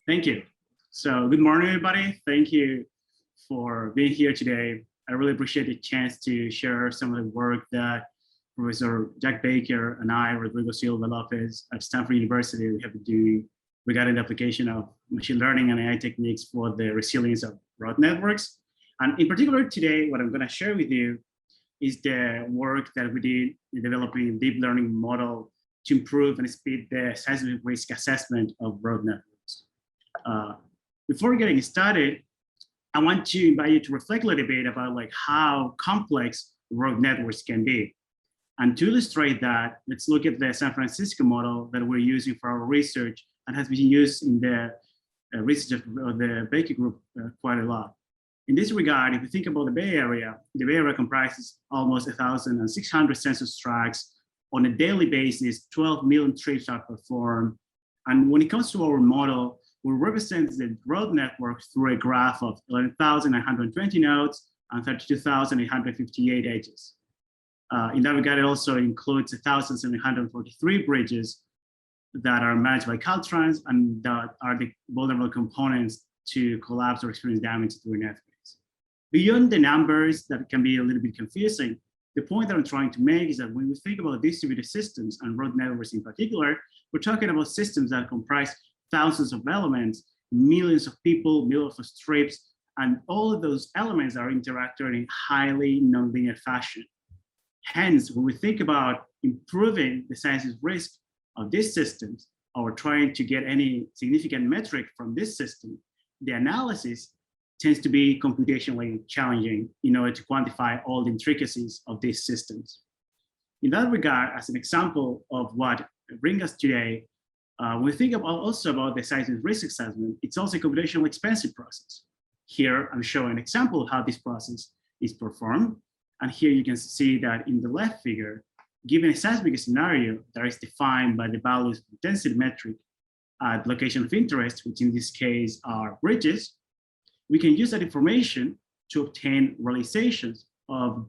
Thank you. So good morning, everybody. Thank you for being here today. I really appreciate the chance to share some of the work that Professor Jack Baker and I, Rodrigo Silva-Lopez at Stanford University, we have been doing regarding the application of machine learning and AI techniques for the resilience of road networks. And in particular today, what I'm going to share with you is the work that we did in developing a deep learning model to improve and speed the seismic risk assessment of road networks. Before getting started, I want to invite you to reflect a little bit about how complex road networks can be. And to illustrate that, let's look at the San Francisco model that we're using for our research and has been used in the research of the Baker Group quite a lot. In this regard, if you think about the Bay Area comprises almost 1,600 census tracts. On a daily basis, 12 million trips are performed. And when it comes to our model, we represent the road network through a graph of 11,920 nodes and 32,858 edges. In that regard, it also includes 1,743 bridges that are managed by Caltrans and that are the vulnerable components to collapse or experience damage through networks. Beyond the numbers that can be a little bit confusing, the point that I'm trying to make is that when we think about distributed systems and road networks in particular, we're talking about systems that comprise thousands of elements, millions of people, millions of strips, and all of those elements are interacting in highly nonlinear fashion. Hence, when we think about improving the seismic risk of these systems or trying to get any significant metric from this system, the analysis tends to be computationally challenging in order to quantify all the intricacies of these systems. In that regard, as an example of what brings us today, we think also about the seismic risk assessment. It's also a computationally expensive process. Here, I'm showing an example of how this process is performed. And here you can see that in the left figure, given a seismic scenario that is defined by the values of intensity metric at location of interest, which in this case are bridges, we can use that information to obtain realizations of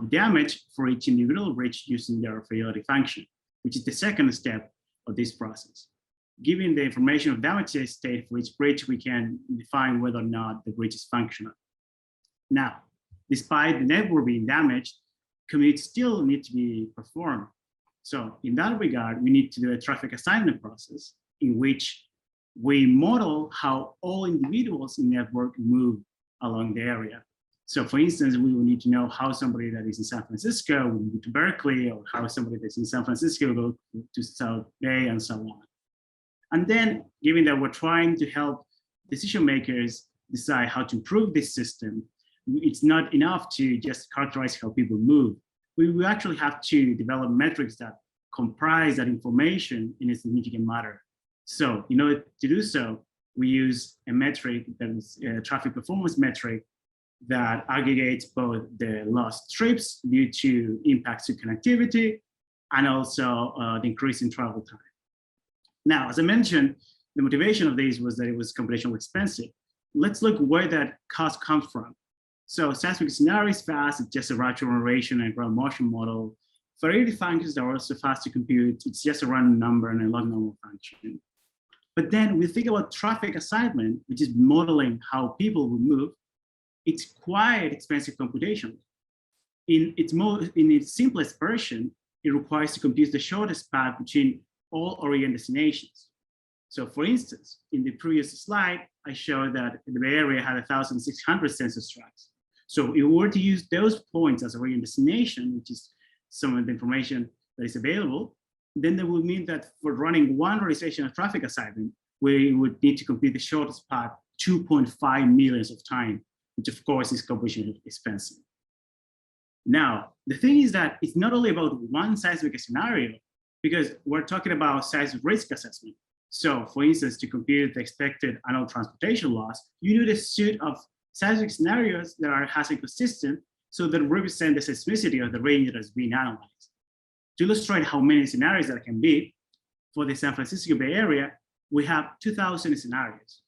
damage for each individual bridge using their periodic function, which is the second step of this process. Given the information of damage state for each bridge, we can define whether or not the bridge is functional. Now, despite the network being damaged, commutes still need to be performed. So in that regard, we need to do a traffic assignment process in which we model how all individuals in the network move along the area. So for instance, we will need to know how somebody that is in San Francisco will move to Berkeley, or how somebody that's in San Francisco will go to South Bay, and so on. And then, given that we're trying to help decision makers decide how to improve this system, it's not enough to just characterize how people move. We actually have to develop metrics that comprise that information in a significant manner. So in order to do so, we use a metric that is a traffic performance metric that aggregates both the lost trips due to impacts to connectivity and also the increase in travel time. Now, as I mentioned, the motivation of this was that it was computationally expensive. Let's look where that cost comes from. So seismic scenario is fast, it's just a radial generation and ground motion model. Variety functions are also fast to compute. It's just a random number and a log normal function. But then we think about traffic assignment, which is modeling how people will move. It's quite expensive computation. In its simplest version, it requires to compute the shortest path between all origin destinations. So for instance, in the previous slide, I showed that the Bay Area had 1,600 census tracts. So if we were to use those points as origin destination, which is some of the information that is available, then that would mean that for running one realization of traffic assignment, we would need to compute the shortest path 2.5 millions of time, which of course is computationally expensive. Now, the thing is that it's not only about one seismic scenario, because we're talking about seismic risk assessment. So for instance, to compute the expected annual transportation loss, you need a suite of seismic scenarios that are hazard consistent so that represent the seismicity of the range that is being analyzed. To illustrate how many scenarios there can be, for the San Francisco Bay Area, we have 2,000 scenarios.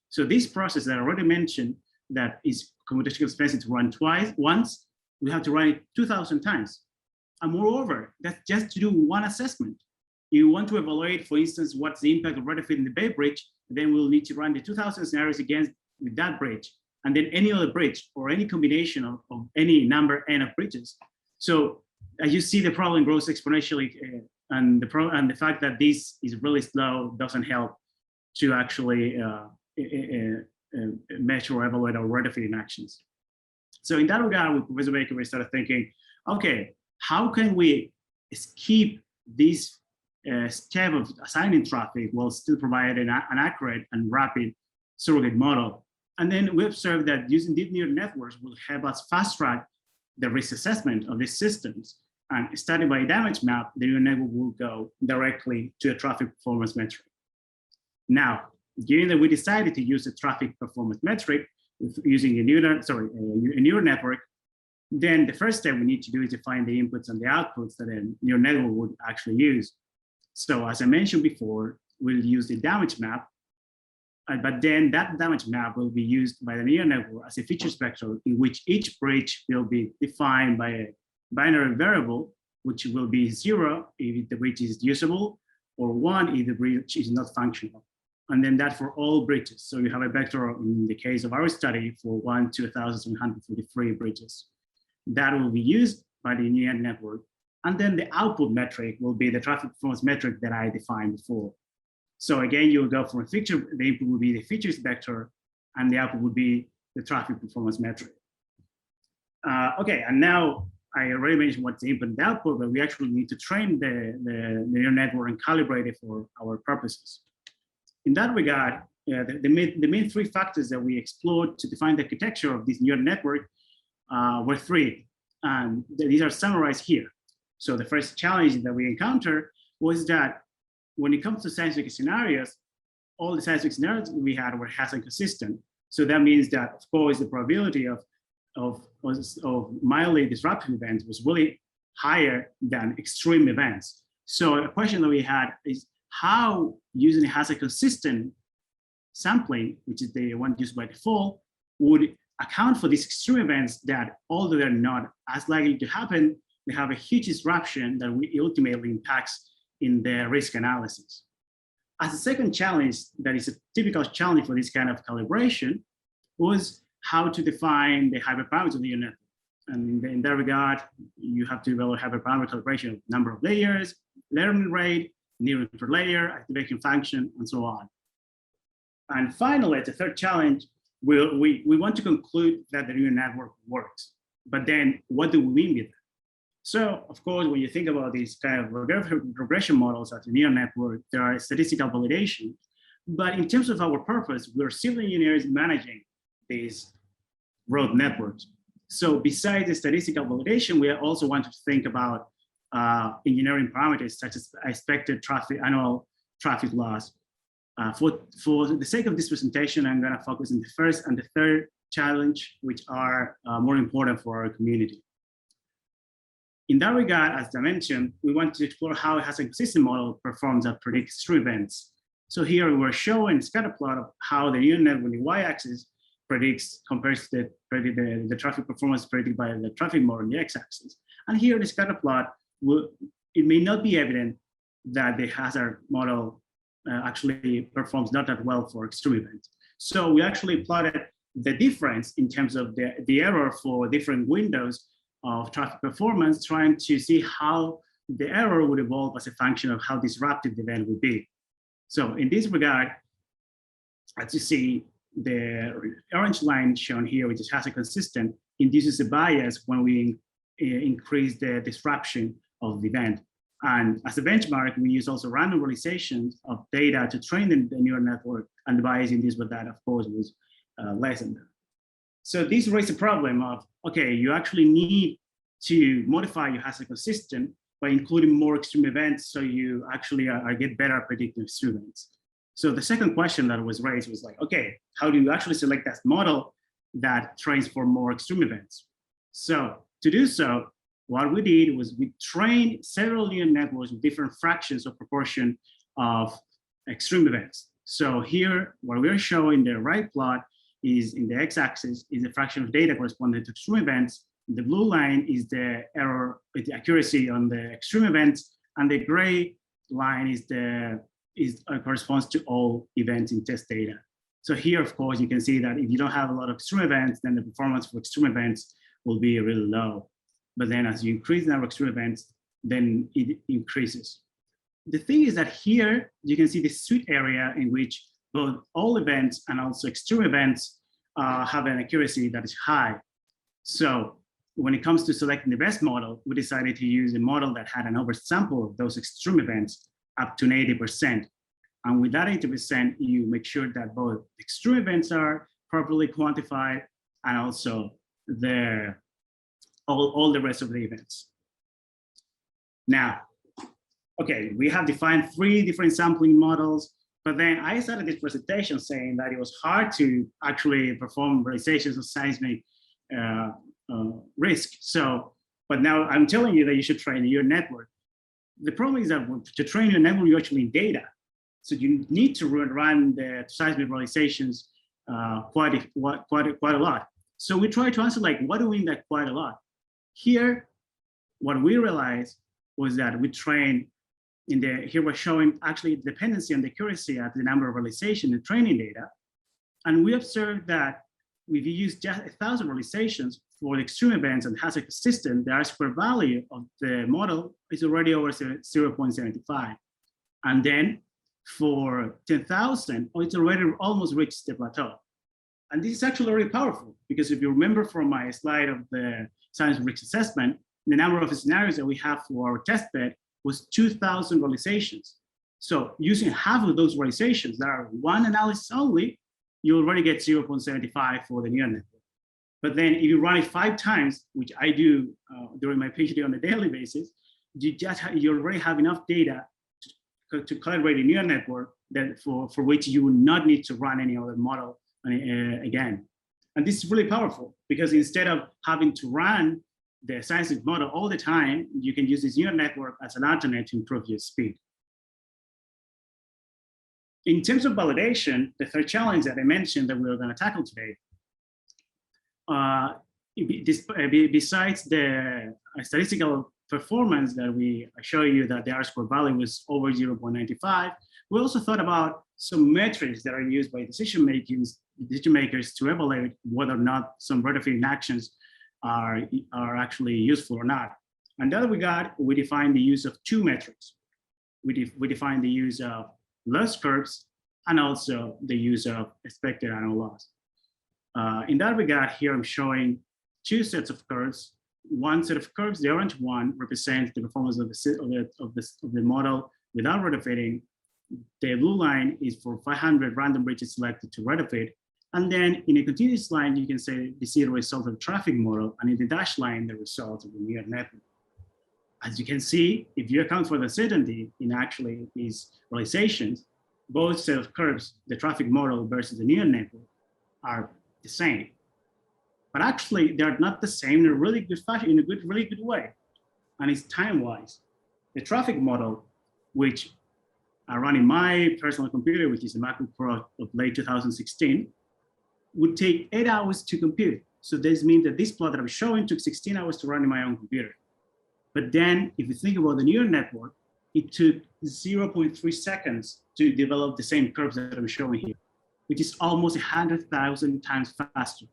So this process that I already mentioned that is computationally expensive to run once, we have to run it 2,000 times. And moreover, that's just to do one assessment. you want to evaluate, for instance, what's the impact of retrofit in the Bay Bridge, then we'll need to run the 2000 scenarios against with that bridge, and then any other bridge or any combination of any number n of bridges. So as you see, the problem grows exponentially, and the fact that this is really slow doesn't help to actually measure or evaluate our retrofitting actions. So in that regard, with Professor Baker, we started thinking, okay, how can we skip this step of assigning traffic while still providing an accurate and rapid surrogate model? And then we observed that using deep neural networks will help us fast track the risk assessment of these systems. And studied by a damage map, the neural network will go directly to a traffic performance metric. Now, given that we decided to use a traffic performance metric using a neural network, then the first step we need to do is to find the inputs and the outputs that a neural network would actually use. So as I mentioned before, we'll use the damage map, but then that damage map will be used by the neural network as a feature spectrum in which each bridge will be defined by a binary variable, which will be 0 if the bridge is usable, or 1 if the bridge is not functional. And then that for all bridges. So you have a vector in the case of our study for 1 to 1,743 bridges. That will be used by the neural network. And then the output metric will be the traffic performance metric that I defined before. So again, you'll go from a feature, the input will be the features vector, and the output would be the traffic performance metric. Okay, and now I already mentioned what's the input and the output, but we actually need to train the neural network and calibrate it for our purposes. In that regard, the main three factors that we explored to define the architecture of this neural network were three, and these are summarized here. So the first challenge that we encountered was that when it comes to seismic scenarios, all the seismic scenarios we had were hazard consistent. So that means that, of course, the probability of mildly disruptive events was really higher than extreme events. So a question that we had is how using a hazard consistent sampling, which is the one used by default, would account for these extreme events that, although they're not as likely to happen, they have a huge disruption that ultimately impacts in the risk analysis. As a second challenge, that is a typical challenge for this kind of calibration, was how to define the hyperparameters of the neural network. And in that regard, you have to develop hyperparameter calibration of number of layers, learning rate, neuron per layer, activation function, and so on. And finally, the third challenge, we want to conclude that the neural network works. But then what do we mean with that? So, of course, when you think about these kind of regression models at the neural network, there are statistical validation. But in terms of our purpose, we're civil engineers managing these road networks. So besides the statistical validation, we also want to think about engineering parameters such as expected annual traffic loss. For the sake of this presentation, I'm going to focus on the first and the third challenge, which are more important for our community. In that regard, as I mentioned, we want to explore how a hazard consistent model performs that predicts extreme events. So here we're showing a scatter plot of how the neural network on the y-axis compares to the traffic performance predicted by the traffic model on the x-axis. And here in the scatter plot, it may not be evident that the hazard model actually performs not that well for extreme events. So we actually plotted the difference in terms of the error for different windows of traffic performance, trying to see how the error would evolve as a function of how disruptive the event would be. So in this regard, as you see, the orange line shown here, which is hazard consistent, induces a bias when we increase the disruption of the event. And as a benchmark, we use also random realizations of data to train the neural network, and the bias in this with that, of course, was less than that. So this raises a problem of, okay, you actually need to modify your hazard consistent by including more extreme events, so you actually get better at predicting extreme events. So the second question that was raised was like, okay, how do you actually select that model that trains for more extreme events? So to do so, what we did was we trained several neural networks with different fractions of proportion of extreme events. So here, what we're showing the right plot is in the x-axis is the fraction of data corresponding to extreme events. The blue line is the error with the accuracy on the extreme events, and the gray line corresponds to all events in test data. So here, of course, you can see that if you don't have a lot of extreme events, then the performance for extreme events will be really low. But then as you increase the number of extreme events, then it increases. The thing is that here you can see the sweet area in which both all events and also extreme events have an accuracy that is high. So when it comes to selecting the best model, we decided to use a model that had an oversample of those extreme events up to 80%. And with that 80%, you make sure that both extreme events are properly quantified and also all the rest of the events. Now, okay, we have defined 3 different sampling models, but then I started this presentation saying that it was hard to actually perform realizations of seismic risk. So, but now I'm telling you that you should train your network. The problem is that to train your network, you actually need data. So you need to run the seismic realizations quite a lot. So we try to answer like, what do we mean that quite a lot? Here, what we realized was that we trained here we're showing actually dependency on the accuracy at the number of realization and training data. And we observed that if you use just 1,000 realizations for the extreme events and hazard system, the R-squared value of the model is already over 0.75. And then for 10,000, it's already almost reached the plateau. And this is actually really powerful because if you remember from my slide of the science risk assessment, the number of scenarios that we have for our test bed was 2,000 realizations. So using half of those realizations that are one analysis only, you already get 0.75 for the neural network. But then if you run it 5 times, which I do during my PhD on a daily basis, you already have enough data to calibrate a neural network that for which you will not need to run any other model again. And this is really powerful because instead of having to run the seismic model all the time, you can use this neural network as an alternate to improve your speed. In terms of validation, the third challenge that I mentioned that we're going to tackle today, besides the statistical performance that we show you that the R-squared value was over 0.95, we also thought about some metrics that are used by decision makers to evaluate whether or not some retrofitting actions are actually useful or not. And that we defined the use of 2 metrics. We defined the use of loss curves and also the use of expected annual loss. In that regard, here I'm showing 2 sets of curves. One set of curves, the orange one, represents the performance of the model without retrofitting. The blue line is for 500 random bridges selected to retrofit. And then in a continuous line, you can see the result of the traffic model, and in the dashed line, the result of the neural network. As you can see, if you account for the uncertainty in actually these realizations, both set of curves, the traffic model versus the neural network, are the same. But actually, they're not the same in a really good fashion, in a really good way. And it's time-wise. The traffic model, which I run in my personal computer, which is a MacBook Pro of late 2016, would take 8 hours to compute. So this means that this plot that I'm showing took 16 hours to run in my own computer. But then if you think about the neural network, it took 0.3 seconds to develop the same curves that I'm showing here, which is almost 100,000 times faster.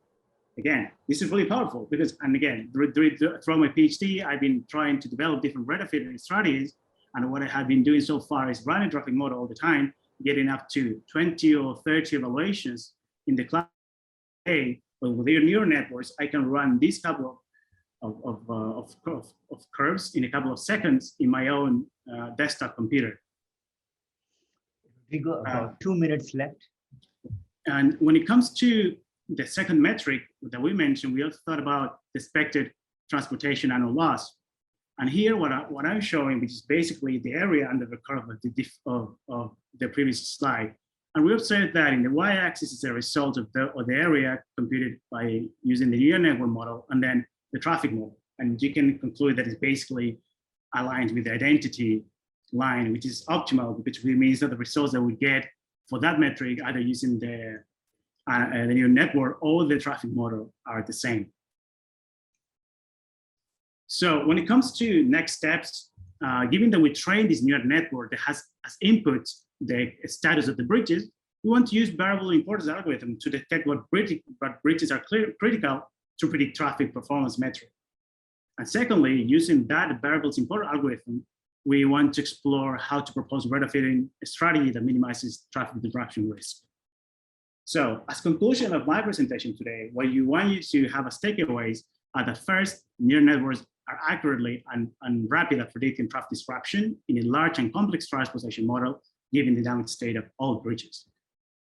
Again, this is really powerful because, and again, throughout my PhD, I've been trying to develop different retrofitting strategies. And what I have been doing so far is running a traffic model all the time, getting up to 20 or 30 evaluations in the class. But with your neural networks, I can run this couple of curves in a couple of seconds in my own desktop computer. Rodrigo, about 2 minutes left. And when it comes to the second metric that we mentioned, we also thought about the expected transportation annual loss. And here, what I'm showing, which is basically the area under the curve of the previous slide. And we observed that in the y-axis is a result of the area computed by using the neural network model and then the traffic model. And you can conclude that it's basically aligned with the identity line, which is optimal, which means that the results that we get for that metric, either using the neural network or the traffic model, are the same. So when it comes to next steps, given that we train this neural network that has as input the status of the bridges, we want to use variable importance algorithm to detect what bridges are critical to predict traffic performance metric. And secondly, using that variables importance algorithm, we want to explore how to propose retrofitting a strategy that minimizes traffic disruption risk. So as conclusion of my presentation today, what you want you to have as takeaways are that first, neural networks are accurately and rapid at predicting traffic disruption in a large and complex transportation model, given the dynamic state of all bridges.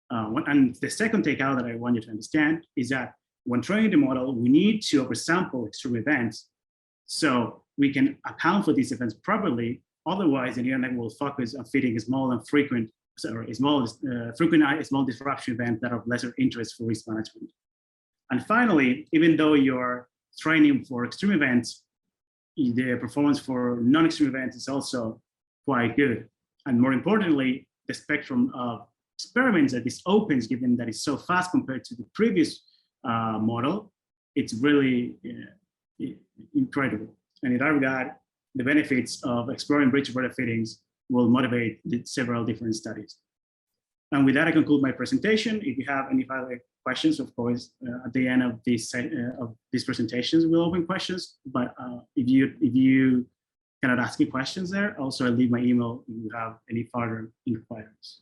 And the second takeout that I want you to understand is that when training the model, we need to oversample extreme events so we can account for these events properly. Otherwise, the neural network will focus on fitting small and frequent, small disruption events that are of lesser interest for risk management. And finally, even though you're training for extreme events, the performance for non-extreme events is also quite good. And more importantly, the spectrum of experiments that this opens, given that it's so fast compared to the previous model, it's really incredible. And in that regard, the benefits of exploring bridge retrofittings will motivate several different studies. And with that, I conclude my presentation. If you have any further questions, of course, at the end of these presentations, we'll open questions. But if you cannot ask me questions there, also I'll leave my email if you have any further inquiries.